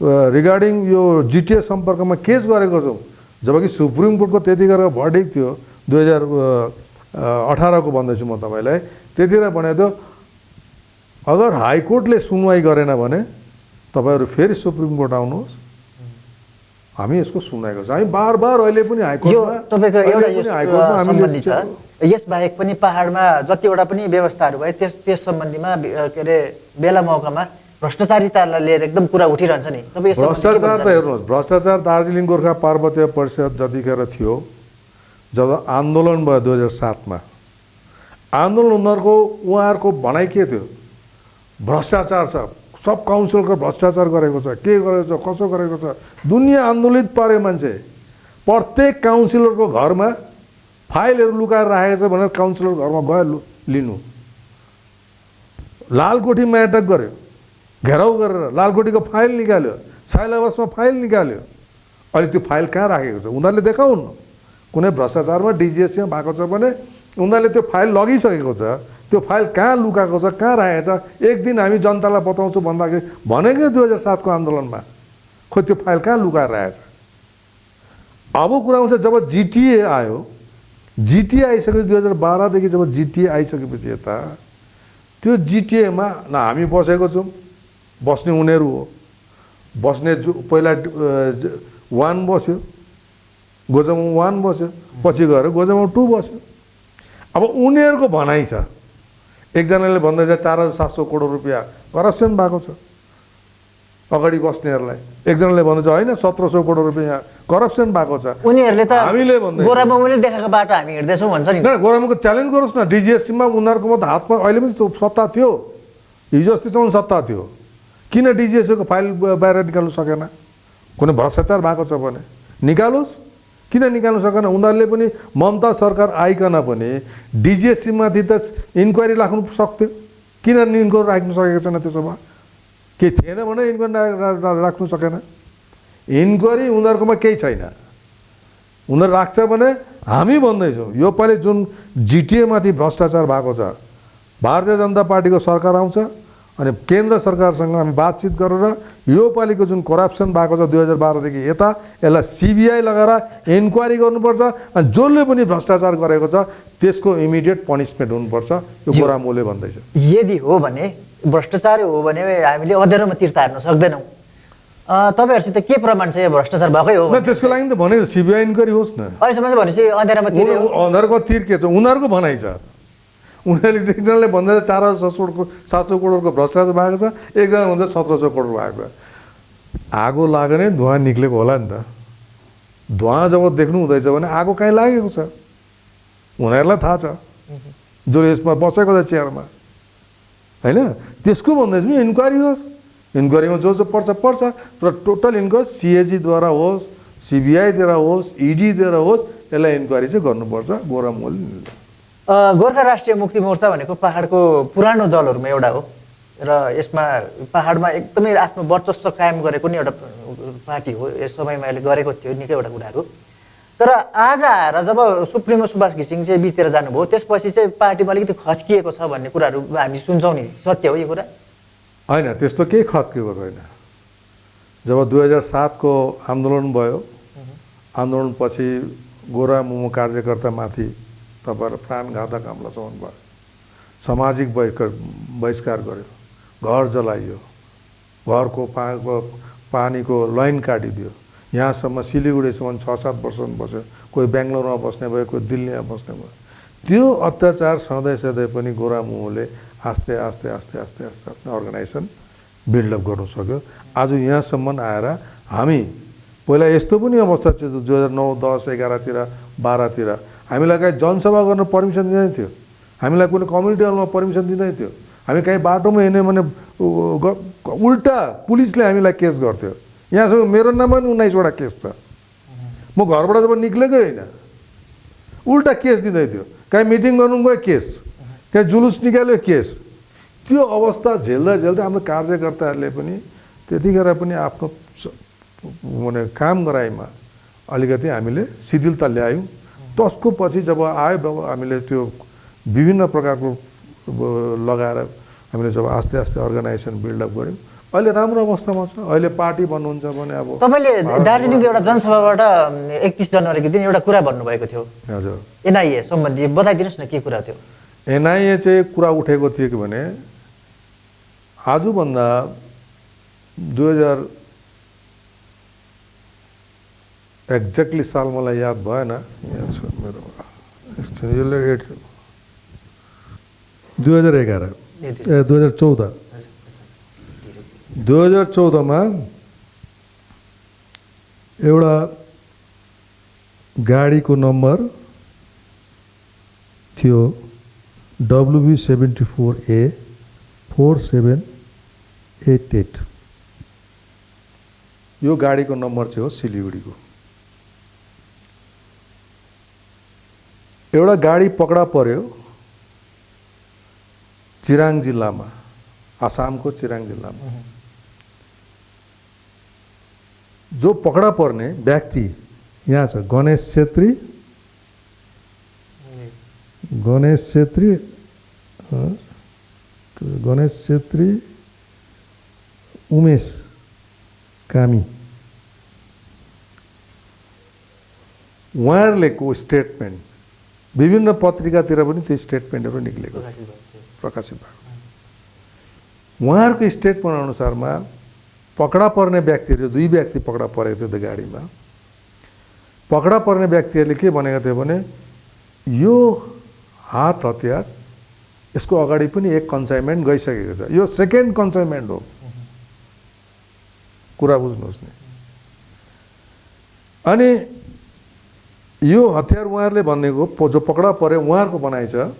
रिगार्डिङ यो जिटिए सम्पर्कमा केस गरेको छौँ। जबकि सुप्रिम कोर्टको त्यतिखेर भर्डिक्ट थियो 2018 को भन्दैछु म तपाईँलाई। त्यतिखेर भनेको थियो अगर हाइकोर्टले सुनवाई गरेन भने तपाईँहरू फेरि सुप्रिम कोर्ट आउनुहोस्, हामी यसको सुनवाई गर्छौँ। हामी बार अहिले पनि हाइकोर्टमा तपाईँको एउटा सम्बन्धी छ। यसबाहेक पनि पहाडमा जतिवटा पनि व्यवस्थाहरू भए त्यस सम्बन्धीमा के अरे बेला मौकामा भ्रष्टाचारितालाई लिएर एकदम कुरा उठिरहन्छ नि। तपाईँ भ्रष्टाचार त हेर्नुहोस्, भ्रष्टाचार दार्जिलिङ गोर्खा पार्वतीय परिषद जतिखेर थियो, जब आन्दोलन भयो 2007 मा, आन्दोलन उहाँहरूको भनाइ के थियो? भ्रष्टाचार छ, सब काउन्सिलरको भ्रष्टाचार गरेको छ, के गरेको छ, कसो गरेको छ, दुनियाँ आन्दोलित पारे मान्छे। प्रत्येक काउन्सिलरको घरमा फाइलहरू लुकाएर राखेको छ भनेर काउन्सिलर घरमा गयो लिनु। लालकोठीमा एट्याक गर्यो, घेराउ गरेर लालकोठीको फाइल निकाल्यो, साइलाबसमा फाइल निकाल्यो। अहिले त्यो फाइल कहाँ राखेको छ उनीहरूले देखाउनु। कुनै भ्रष्टाचारमा डिजिएससीमा भएको छ भने उनीहरूले त्यो फाइल लगिसकेको छ, त्यो फाइल कहाँ लुकाएको छ, कहाँ राखेको छ। एक दिन हामी जनतालाई बताउँछु भन्दाखेरि भनेकै 2007 को आन्दोलनमा, खोइ त्यो फाइल कहाँ लुकाएर राखेको छ। अब कुरा आउँछ जब जिटिए आयो, जिटिए आइसकेपछि 2012 देखि जब जिटिए आइसकेपछि यता त्यो जिटिएमा न हामी बसेको छौँ, बस्ने उनीहरू हो। बस्ने पहिला 1 बस्यो, गोजमाउ 1 बस्यो, पछि गएर गोजमाउ 2 बस्यो। अब उनीहरूको भनाइ छ, एकजनाले भन्दैछ 4700 करोड रुपियाँ करप्सन भएको छ अगाडि बस्नेहरूलाई, एकजनाले भन्दैछ होइन 1700 करोड रुपियाँ करप्सन भएको छ। उनीहरूले त हामीले भन्दै गोरामुले देखाएको बाटो हामी हिँड्दैछौँ भन्छ नि। गोरामुको च्यालेन्ज गरोस् न, डिजिएससीमा उनीहरूको त हातमा अहिले पनि सत्ता थियो, हिजो अस्तिसम्म सत्ता थियो, किन डिजिएससीको फाइल बाहिर निकाल्नु सकेन? कुनै भ्रष्टाचार भएको छ भने निकालोस्, किन निकाल्नु सकेन? उनीहरूले पनि ममता सरकार आइकन पनि डिजिएससीमाथि त इन्क्वायरी राख्नु सक्थ्यो, किन इन्क्वायरी राख्नु सकेको छैन? त्यसो भए केही थिएन भने इन्क्वायरी राख्नु सकेन। इन्क्वायरी उनीहरूकोमा केही छैन, उनीहरू राख्छ भने हामी भन्दैछौँ यो पालि जुन जिटिएमाथि भ्रष्टाचार भएको छ, भारतीय जनता पार्टीको सरकार आउँछ अनि केन्द्र सरकारसँग हामी बातचित गरेर यो पालिको जुन करप्सन भएको छ 2012 देखि यता यसलाई सिबिआई लगाएर इन्क्वायरी गर्नुपर्छ अनि जसले पनि भ्रष्टाचार गरेको छ त्यसको इमिडिएट पनिसमेन्ट हुनुपर्छ, यो गोरामुले भन्दैछ। यदि हो भने भ्रष्टाचार हो भने हामीले अँध्यारोमा तीर तार्न सक्दैनौँ। तपाईँहरूसित के प्रमाण छ यो भ्रष्टाचार भएकै हो? त्यसको लागि त भनेको सिबिआई इन्क्वायरी होस् न। अहिलेसम्म चाहिँ भनेपछि अँध्यारोमा तीर, अँध्यारोको तीर के छ? उनीहरूको भनाइ छ। उनीहरूले एकजनाले भन्दैछ 4700 करोडको भ्रष्टाचार भएको छ, एकजना भन्दैछ 1700 करोड भएको छ। आगो लाग्ने धुवाँ निक्लेको होला नि त। धुवाँ जब देख्नु हुँदैछ भने आगो कहीँ लागेको छ, उनीहरूलाई थाहा छ, जो यसमा बसेको छ चेयरमा, होइन? त्यसको भन्दैछु नि इन्क्वायरी होस्, इन्क्वायरीमा जो जो पर्छ र टोटल इन्क्वायरी सिएजीद्वारा होस्, सिबिआईद्वारा होस्, इडीद्वारा होस्, यसलाई इन्क्वायरी चाहिँ गर्नुपर्छ। गोरामुले गोर्खा राष्ट्रिय मुक्ति मोर्चा भनेको पहाडको पुरानो दलहरूमा एउटा हो र यसमा पहाडमा एकदमै आफ्नो वर्चस्व कायम गरेको नि एउटा पार्टी हो। यस समयमा अहिले गरेको थियो निकैवटा कुराहरू। तर आज आएर जब सुप्रिमो सुभाष घिसिङ चाहिँ बितेर जानुभयो त्यसपछि चाहिँ पार्टीमा अलिकति खस्किएको छ भन्ने कुराहरू हामी सुन्छौँ नि, सत्य हो यो कुरा? होइन, त्यस्तो केही खस्किएको छैन। जब 2007 को आन्दोलन भयो, आन्दोलनपछि गोरामुमो कार्यकर्तामाथि तपाईँहरू प्राणघातक हमला सम्म भयो, सामाजिक बहिष्कार गर्यो, घर जलाइयो, घरको पानीको लाइन काटिदियो, यहाँसम्म सिलिगुडीसम्म 6-7 वर्षसम्म बस्यो, कोही बेङ्गलोरमा बस्ने भयो, कोही दिल्लीमा बस्ने भयो। त्यो अत्याचार सधैँ पनि गोरामुले आस्ते आस्ते आफ्नो अर्गनाइजेसन बिल्डअप गर्नु सक्यो। आज यहाँसम्म आएर हामी पहिला यस्तो पनि अवस्था थियो 2009, 10, 11 12 हामीलाई कहीँ जनसभा गर्न पर्मिसन दिँदैन थियो, हामीलाई कुनै कम्युनिटी हलमा पर्मिसन दिँदैन थियो, हामी कहीँ बाटोमा हिँड्यो भने उल्टा पुलिसले हामीलाई केस गर्थ्यो। यहाँसम्म मेरो नाममा पनि 19वटा केस छ। म घरबाट जब निक्लेकै होइन उल्टा केस दिँदै थियो, कहीँ मिटिङ गर्नु गयो केस, कहीँ जुलुस निकाल्यो केस। त्यो अवस्था झेल्दा हाम्रो कार्यकर्ताहरूले पनि त्यतिखेर पनि आफ्नो माने काम गराइमा अलिकति हामीले शिथिलता ल्यायौँ। त्यसको पछि जब आयो हामीले त्यो विभिन्न प्रकारको लगाएर हामीले जब आस्ते अर्गनाइजेसन बिल्डअप गऱ्यौँ, अहिले राम्रो अवस्थामा छ। अहिले पार्टी बन्नुहुन्छ भने अब तपाईँले दार्जिलिङको एउटा जनसभाबाट 31 जनवरीको दिन एउटा कुरा भन्नुभएको थियो। हजुर, एनआइए सम्बन्धी बताइदिनुहोस् न के कुरा थियो? एनआइए चाहिँ कुरा उठेको थियो कि भने आजभन्दा 2000 एक्ज्याक्टली साल मलाई याद भएन, यहाँ छ मेरोमा, 2014मा एउटा गाडीको नम्बर थियो WB74A 47 88 यो गाडीको नम्बर चाहिँ हो सिलिगुडीको। एउटा गाडी पकडा पर्यो चिराङ जिल्लामा, आसामको चिराङ जिल्लामा। जो पकडा पर्ने व्यक्ति यहाँ छ, गणेश छेत्री, गणेश छेत्री, उमेश कामी, उहाँहरूले को स्टेटमेन्ट विभिन्न पत्रिकातिर पनि त्यो स्टेटमेन्टहरू निक्लेको प्रकाशित भएको। उहाँहरूको स्टेटमेन्ट अनुसारमा पकडा पर्ने व्यक्तिहरू, 2 व्यक्ति पकडा परेको थियो त्यो गाडीमा। पकडा पर्ने व्यक्तिहरूले के भनेको थियो भने यो हात हतियार यसको अगाडि पनि एक कन्साइनमेन्ट गइसकेको छ, यो सेकेन्ड कन्साइनमेन्ट हो। कुरा बुझ्नुहोस् नि। अनि यो हतियार उहाँहरूले भनेको जो पकडा परे उहाँहरूको भनाइ छ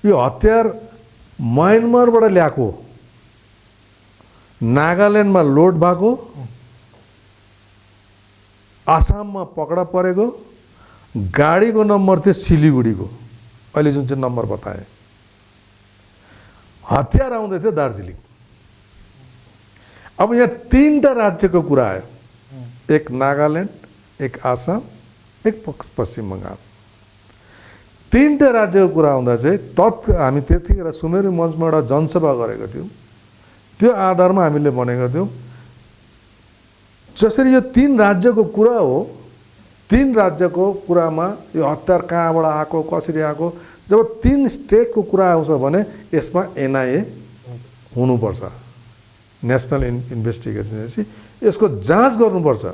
यो हतियार म्यानमारबाट ल्याएको, नागाल्यान्डमा लोड भएको, आसाममा पकडा परेको, गाडीको नम्बर थियो सिलिगुडीको, अहिले जुन चाहिँ नम्बर बताए। हतियार आउँदै थियो दार्जिलिङ। अब यहाँ 3टा राज्यको कुरा आयो, एक नागाल्यान्ड, एक आसाम, एक पश्चिम बङ्गाल। 3टा राज्यको कुरा आउँदा चाहिँ हामी त्यतिखेर सुमेरु मञ्चमा एउटा जनसभा गरेको थियौँ। त्यो आधारमा हामीले भनेको थियौँ जसरी यो 3 राज्यको कुरा हो, 3 राज्यको कुरामा यो हतियार कहाँबाट आएको, कसरी आएको, जब 3 स्टेटको कुरा आउँछ भने यसमा एनआइए हुनुपर्छ, नेसनल इन्भेस्टिगेसन एजेन्सी, यसको जाँच गर्नुपर्छ।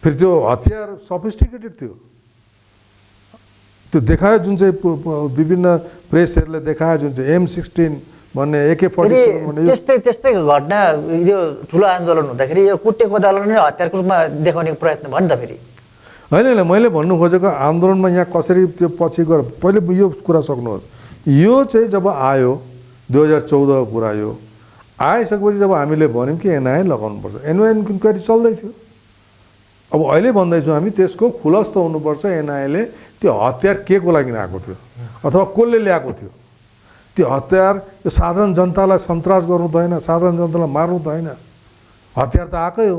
फेरि त्यो हतियार सफिस्टिकेटेड थियो, त्यो देखायो जुन चाहिँ विभिन्न प्रेसहरूले देखायो, जुन चाहिँ M16 भन्ने AK-47 भन्ने। त्यस्तै घटना यो ठुलो आन्दोलन हुँदाखेरि यो कुटे कोदालो नै हतियारको रूपमा देखाउने प्रयत्न भयो नि त। फेरि होइन, मैले भन्नु खोजेको आन्दोलनमा यहाँ कसरी त्यो पछि गएर पहिले यो कुरा सक्नुहोस्। यो चाहिँ जब आयो 2014 को कुरा, यो आइसकेपछि जब हामीले भन्यौँ कि एनआइए लगाउनुपर्छ, एनआइए इन्क्वायरी चल्दै थियो। अब अहिले भन्दैछौँ हामी त्यसको खुलस्त हुनुपर्छ, एनआइएले त्यो हतियार के को लागि आएको थियो अथवा कसले ल्याएको थियो। त्यो हतियार यो साधारण जनतालाई सन्तास गर्नु त होइन, साधारण जनतालाई मार्नु त होइन, हतियार त आएकै हो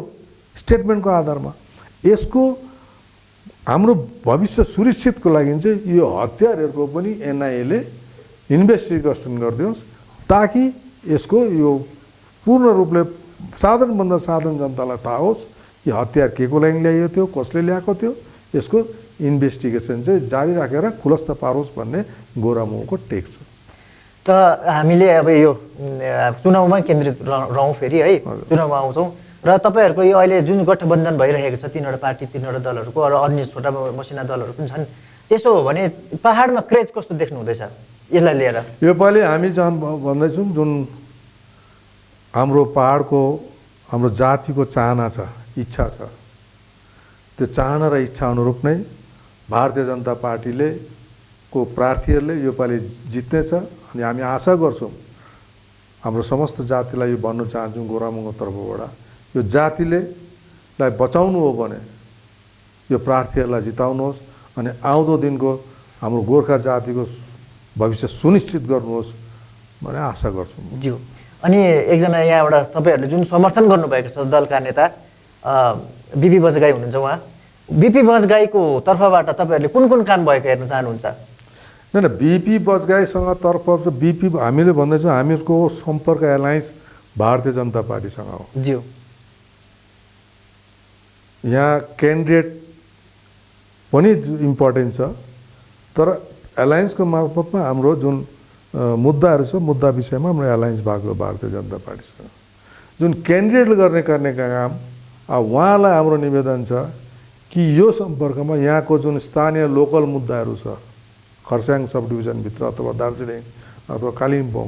स्टेटमेन्टको आधारमा। यसको हाम्रो भविष्य सुरक्षितको लागि चाहिँ यो हतियारहरूको पनि एनआइएले इन्भेस्टिगेसन गरिदियोस्, ताकि यसको यो पूर्ण रूपले साधारणभन्दा साधारण जनतालाई थाहा होस् कि हतियार के को लागि ल्याइएको थियो, कसले ल्याएको थियो, यसको इन्भेस्टिगेसन चाहिँ जारी राखेर खुलस्त पारोस् भन्ने गोरामुको टेक छ। त हामीले अब यो चुनावमा केन्द्रित रहौँ फेरि है, चुनावमा आउँछौँ र तपाईँहरूको यो अहिले जुन गठबन्धन भइरहेको छ 3वटा पार्टी, 3वटा दलहरूको र अन्य छोटा मसिना दलहरू पनि छन्, त्यसो हो भने पहाडमा क्रेज कस्तो देख्नु हुँदैछ यसलाई लिएर? योपालि हामी भन्दैछौँ जुन हाम्रो पहाडको हाम्रो जातिको चाहना छ, इच्छा छ, त्यो चाहना र इच्छा अनुरूप नै भारतीय जनता पार्टीले को प्रार्थीहरूले योपालि जित्नेछ। अनि हामी आशा गर्छौँ हाम्रो समस्त जातिलाई यो भन्न चाहन्छौँ गोरामुको तर्फबाट, यो जातिले लाई बचाउनु हो भने यो प्रार्थीहरूलाई जिताउनुहोस् अनि आउँदो दिनको हाम्रो गोर्खा जातिको भविष्य सुनिश्चित गर्नुहोस् भन्ने आशा गर्छौँ। ज्यू, अनि एकजना यहाँबाट तपाईँहरूले जुन समर्थन गर्नुभएको छ दलका नेता बिपी बजगाई हुनुहुन्छ, उहाँ बिपी बजगाईको तर्फबाट तपाईँहरूले कुन कुन काम भएको हेर्न चाहनुहुन्छ? होइन, बिपी बजगाईसँग तर्फ बिपी हामीले भन्दैछौँ हामीहरूको सम्पर्क एलायन्स भारतीय जनता पार्टीसँग हो। ज्यू, यहाँ क्यान्डिडेट पनि इम्पोर्टेन्ट छ, तर एलायन्सको मार्फतमा हाम्रो जुन मुद्दाहरू छ, मुद्दा विषयमा हाम्रो एलायन्स भएको भारतीय जनता पार्टीसँग। जुन क्यान्डिडेटले गर्ने काम उहाँलाई हाम्रो निवेदन छ कि यो सम्पर्कमा यहाँको जुन स्थानीय लोकल मुद्दाहरू छ, खरसाङ सब डिभिजनभित्र अथवा दार्जिलिङ अथवा कालिम्पोङ,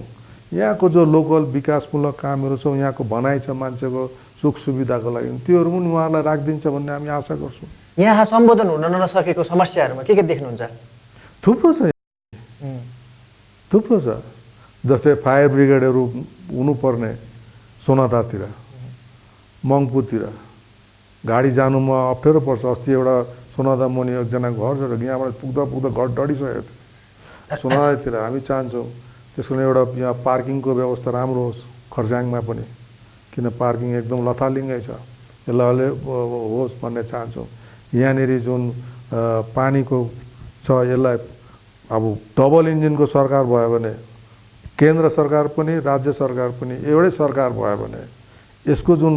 यहाँको जो लोकल विकासमूलक कामहरू छ, यहाँको भनाइ छ मान्छेको सुख सुविधाको लागि, त्योहरू पनि उहाँलाई राखिदिन्छ भन्ने हामी आशा गर्छौँ। यहाँ सम्बोधन हुन नसकेको समस्याहरूमा के देख्नुहुन्छ? थुप्रो छ, थुप्रो छ। जस्तै फायर ब्रिगेडहरू हुनुपर्ने सोनादातिर मङ्पुतिर गाडी जानुमा अप्ठ्यारो पर्छ। अस्ति एउटा सोनादा मुनि एकजना घर छ यहाँबाट पुग्दा घर डढिसकेको थियो सोनादातिर। हामी चाहन्छौँ त्यसको लागि एउटा यहाँ पार्किङको व्यवस्था राम्रो होस् खर्साङमा पनि, किन पार्किङ एकदम लथालिङ्गै छ, यसलाई होस् भन्ने चाहन्छौँ। यहाँनिर जुन पानीको छ यसलाई अब डबल इन्जिनको सरकार भयो भने, केन्द्र सरकार पनि राज्य सरकार पनि एउटै सरकार भयो भने यसको जुन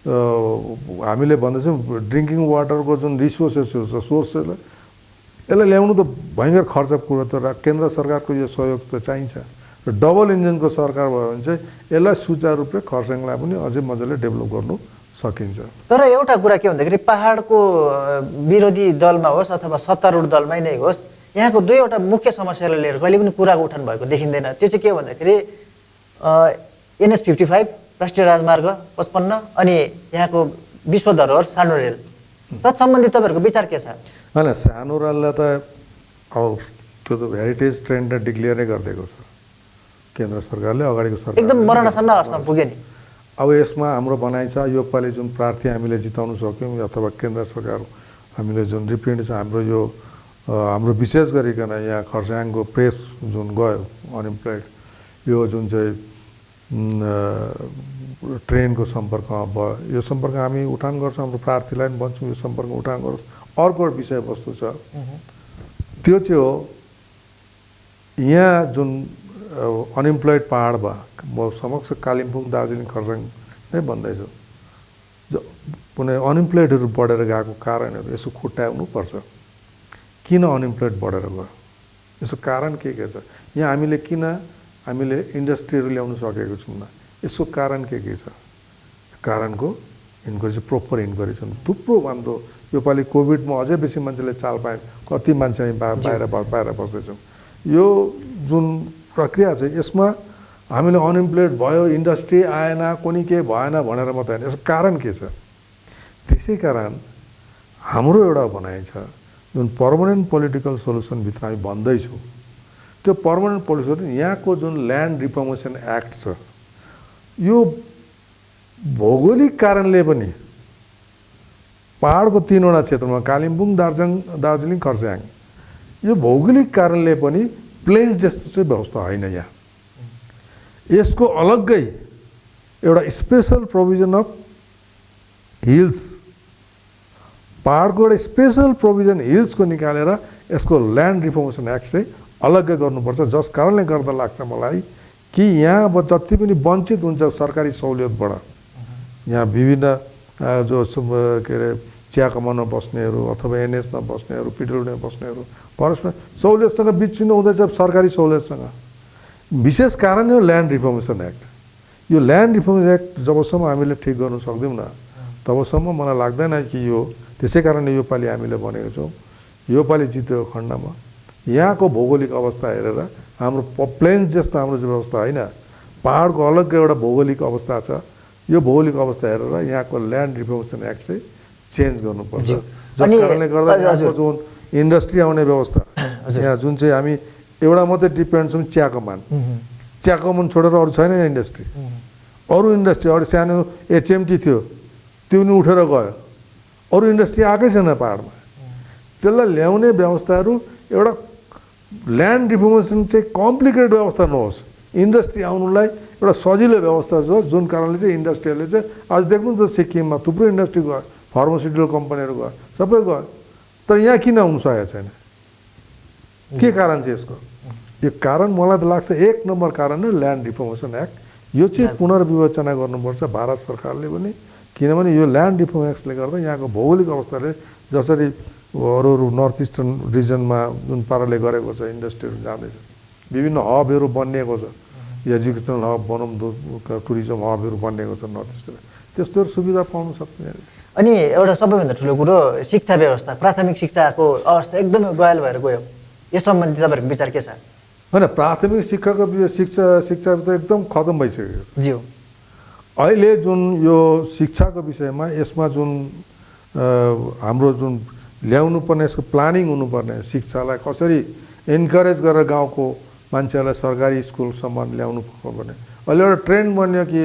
हामीले भन्दैछौँ ड्रिङ्किङ वाटरको जुन रिसोर्सेसहरू छ सोर्सहरूलाई यसलाई ल्याउनु त भयङ्कर खर्च कुरो, तर केन्द्र सरकारको यो सहयोग चाहिँ चाहिन्छ। र डबल इन्जिनको सरकार भयो भने चाहिँ यसलाई सुचारू रूपले खरसाङलाई पनि अझै मजाले डेभलप गर्नु सकिन्छ। तर एउटा कुरा के भन्दाखेरि पहाडको विरोधी दलमा होस् अथवा सत्तारूढ दलमै नै होस्, यहाँको दुईवटा मुख्य समस्यालाई लिएर कहिले पनि कुराको उठान भएको देखिँदैन। त्यो चाहिँ के भन्दाखेरि NH 55 राष्ट्रिय राजमार्ग 55 अनि यहाँको विश्व धरोहर सानो रेल, तत्सम्बन्धी तपाईँहरूको विचार के छ? होइन, सानो रेललाई त अब त्यो त हेरिटेज ट्रेन्ड डिक्लेयरै गरिदिएको छ केन्द्र सरकारले, अगाडिको सरकार एकदम मरणसन्न अवस्थामा पुग्यो नि। अब यसमा हाम्रो भनाइ छ योपालि जुन प्रार्थी हामीले जिताउन सक्यौँ अथवा केन्द्र सरकार हामीले जुन रिप्रेजेन्ट छ हाम्रो यो हाम्रो विशेष गरिकन यहाँ खरसाङको प्रेस जुन गयो अनइम्प्लोइड यो जुन चाहिँ ट्रेनको सम्पर्कमा भयो, यो सम्पर्क हामी उठान गर्छौँ, हाम्रो प्रार्थीलाई पनि भन्छौँ यो सम्पर्क उठान गरोस्। अर्को विषयवस्तु छ त्यो चाहिँ हो यहाँ जुन अनइम्प्लोइड पहाड भयो, म समक्ष कालिम्पोङ दार्जिलिङ खरसाङ नै भन्दैछु, कुनै अनइम्प्लोइडहरू बढेर गएको कारणहरू यसो खुट्टाउनुपर्छ। किन अनइम्प्लोइड बढेर गयो, यसको कारण के छ? यहाँ हामीले इन्डस्ट्रीहरू ल्याउन सकेको छैनौँ, यसको कारण के छ? कारणको इन्क्वायरी चाहिँ प्रोपर इन्क्वायरी छ। थुप्रो हाम्रो योपालि कोभिडमा अझै बेसी मान्छेले चाल पाए, कति मान्छे हामी बाहिर बसेछौँ। यो जुन प्रक्रिया छ यसमा हामीले अनइम्प्लोइड भयो, इन्डस्ट्री आएन, कुनै के भएन भनेर मात्रै होइन, यसको कारण के छ? त्यसै कारण हाम्रो एउटा भनाइ छ जुन पर्मानेन्ट पोलिटिकल सोल्युसनभित्र हामी भन्दैछौँ त्यो पर्मानेन्ट पोलिटिकल यहाँको जुन ल्यान्ड रिफर्मेसन एक्ट छ यो भौगोलिक कारणले पनि पहाडको तीनवटा क्षेत्रमा कालिम्पोङ दार्जिलिङ खरसाङ यो भौगोलिक कारणले पनि प्लेन्स जस्तो चाहिँ व्यवस्था होइन। यहाँ यसको अलग्गै एउटा स्पेसल प्रोभिजन अफ हिल्स, पहाडको एउटा स्पेसल प्रोभिजन हिल्सको निकालेर यसको ल्यान्ड रिफर्मेसन एक्ट चाहिँ अलग्गै गर्नुपर्छ। जस कारणले गर्दा लाग्छ मलाई कि यहाँ जति पनि वञ्चित हुन्छ सरकारी सहुलियतबाट, यहाँ विभिन्न जो के अरे चिया कमानमा बस्नेहरू अथवा एनएसमा बस्नेहरू, पिडब्ल्युडीमा बस्नेहरू फरेस्टमा सहुलियतसँग बिछिन्न हुँदैछ सरकारी सहुलियतसँग। विशेष कारण हो ल्यान्ड रिफर्मेसन एक्ट। यो ल्यान्ड रिफर्मेसन एक्ट जबसम्म हामीले ठिक गर्न सक्दैनौँ न तबसम्म मलाई लाग्दैन कि यो, त्यसै कारणले योपालि हामीले भनेको छौँ योपालि जितेको खण्डमा यहाँको भौगोलिक अवस्था हेरेर हाम्रो प्लेन्स जस्तो हाम्रो व्यवस्था होइन, पहाडको अलग्गै एउटा भौगोलिक अवस्था छ, यो भौगोलिक अवस्था हेरेर यहाँको ल्यान्ड रिफर्मेसन एक्ट चाहिँ चेन्ज गर्नुपर्छ। जस कारणले गर्दा यहाँको जुन इन्डस्ट्री आउने व्यवस्था यहाँ जुन चाहिँ हामी एउटा मात्रै डिपेन्ड छौँ चिया कमान छोडेर अरू छैन यहाँ इन्डस्ट्री। अरू इन्डस्ट्री अरू सानो एचएमटी थियो त्यो पनि उठेर गयो, अरू इन्डस्ट्री आएकै छैन पहाडमा। त्यसलाई ल्याउने व्यवस्थाहरू एउटा ल्यान्ड रिफर्मेसन चाहिँ कम्प्लिकेटेड व्यवस्था नहोस्, इन्डस्ट्री आउनुलाई एउटा सजिलो व्यवस्था छ जुन कारणले चाहिँ इन्डस्ट्रीहरूले चाहिँ आज देख्नु त सिक्किममा थुप्रो इन्डस्ट्री गयो, फार्मास्युटिकल कम्पनीहरू गयो, सबै गयो, तर यहाँ किन आउनु सकेको छैन? के कारण चाहिँ यसको? यो कारण मलाई त लाग्छ एक नम्बर कारण हो ल्यान्ड रिफर्मेसन एक्ट। यो चाहिँ पुनर्विवेचना गर्नुपर्छ भारत सरकारले पनि, किनभने यो ल्यान्ड रिफर्म एक्टले गर्दा यहाँको भौगोलिक अवस्थाले जसरी अरू नर्थ इस्टर्न रिजनमा जुन पाराले गरेको छ इन्डस्ट्रीहरू जाँदैछ, विभिन्न हबहरू बनिएको छ, एजुकेसनल हब भनौँ, टुरिज्म हबहरू बनिएको छ नर्थ इस्टमा, त्यस्तोहरू सुविधा पाउनु सक्छ। अनि एउटा सबैभन्दा ठुलो कुरो शिक्षा व्यवस्था, प्राथमिक शिक्षाको अवस्था एकदमै गयल भएर गयो, यस सम्बन्धी तपाईँहरूको विचार के छ? होइन, प्राथमिक शिक्षाको शिक्षा त एकदम खतम भइसकेको छ। ज्यू अहिले जुन यो शिक्षाको विषयमा यसमा जुन हाम्रो जुन ल्याउनु पर्ने यसको प्लानिङ हुनुपर्ने, शिक्षालाई कसरी इन्करेज गरेर गाउँको मान्छेहरूलाई सरकारी स्कुलसम्म ल्याउनु पर्ने। अहिले एउटा ट्रेन्ड बन्यो कि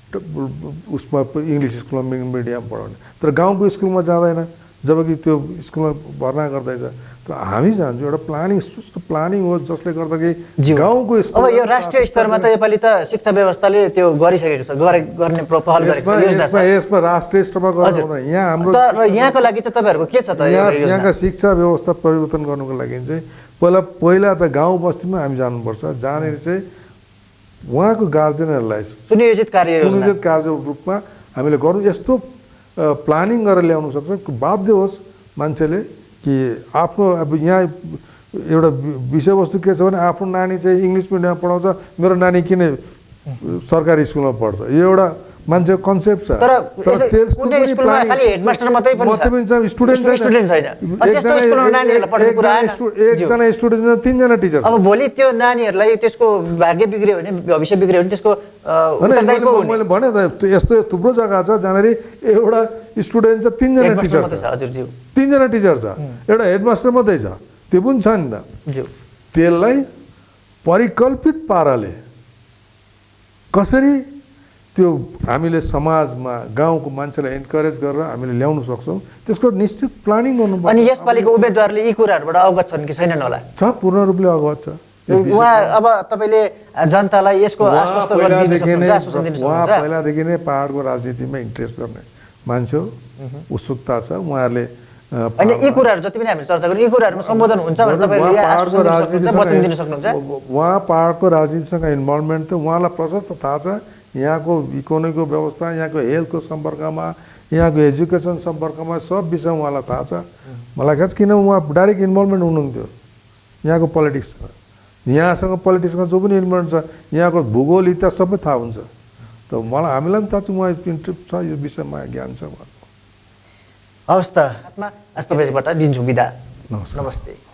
उसमा इङ्ग्लिस स्कुलमा मिडियम पढाउने, तर गाउँको स्कुलमा जाँदैन, जबकि त्यो स्कुलमा भर्ना गर्दैछ। त हामी चाहन्छौँ एउटा प्लानिङ होस् जसले गर्दा कि गाउँको स्कुल। अब यो राष्ट्रिय स्तरमा त योपालि त शिक्षा व्यवस्थाले त्यो गरिसकेको छ, गर्ने पहल गरेको छ। यसमा राष्ट्रिय स्तरमा गर्नु हुँदैन। यहाँ हाम्रो तर यहाँको लागि चाहिँ तपाईँहरूको के छ त? यहाँका शिक्षा व्यवस्था परिवर्तन गर्नुको लागि चाहिँ पहिला त गाउँ बस्तीमा हामी जानुपर्छ, जहाँनिर चाहिँ उहाँको गार्जेनहरूलाई सुनियोजित कार्य रूपमा हामीले गर्नु। यस्तो प्लानिङ गरेर ल्याउन सक्छ, बाध्य होस् मान्छेले कि आफ्नो अब यहाँ एउटा विषयवस्तु के छ भने आफ्नो नानी चाहिँ इङ्ग्लिस मिडियममा पढाउँछ, मेरो नानी किन सरकारी स्कुलमा पढ्छ, यो एउटा मान्छेको कन्सेप्ट छ। तर कुनै स्कुलमा खालि हेडमास्टर मात्रै पनि छ, स्टुडेन्ट छैन। एकजना स्टुडेन्ट 3 जना टिचर। अब भोलि त्यो नानीहरूलाई त्यसको भाग्य बिग्रियो भने, भविष्य बिग्रियो भने त्यसको मैले भने त यस्तो थुप्रो जग्गा छ जहाँनिर एउटा स्टुडेन्ट छ, 3 जना टिचर छ। हजुरज्यू 3 जना टिचर छ, एउटा हेडमास्टर मात्रै छ, त्यो पनि छ नि त। त्यसलाई परिकल्पित पाराले कसरी त्यो हामीले समाजमा गाउँको मान्छेलाई इन्करेज गरेर हामीले ल्याउन सक्छौँ, त्यसको निश्चित प्लानिङ गर्नुपर्छ। अनि यसपालिको उम्मेदवारले यी कुराहरूबाट अवगत छन् कि छैनन् होला? छ, पूर्ण रूपले अवगत छ। उहाँ अब तपाईँले जनतालाई यसको आश्वस्त पहिलादेखि नै पहाडको राजनीतिमा इन्ट्रेस्ट गर्ने मान्छे हो, उत्सुकता छ उहाँहरूले। होइन, यी कुराहरू जति पनि हामीले चर्चा गऱ्यौँ, यी कुराहरूमा सम्बोधन हुन्छ भने तपाईँले पहाडको राजनीतिसँग दिन सक्नुहुन्छ? उहाँ पहाडको राजनीतिसँग इन्भल्भमेन्ट त उहाँलाई प्रशस्त थाहा छ। यहाँको इकोनोमीको व्यवस्था, यहाँको हेल्थको सम्पर्कमा, यहाँको एजुकेसन सम्पर्कमा सब विषय उहाँलाई थाहा छ। मलाई खास किन उहाँ डाइरेक्ट इन्भल्भमेन्ट हुनुहुन्थ्यो यहाँको पोलिटिक्समा। यहाँसँग पोलिटिक्समा जो पनि इन्भल्भमेन्ट छ, यहाँको भूगोल इतिहास सबै थाहा हुन्छ। त मलाई हामीलाई पनि थाहा छ उहाँ इन्ट्रेस्ट छ, यो विषयमा ज्ञान छ उहाँको। हवस् त, आज तपाईँबाट दिन्छु बिदा। नमस्ते।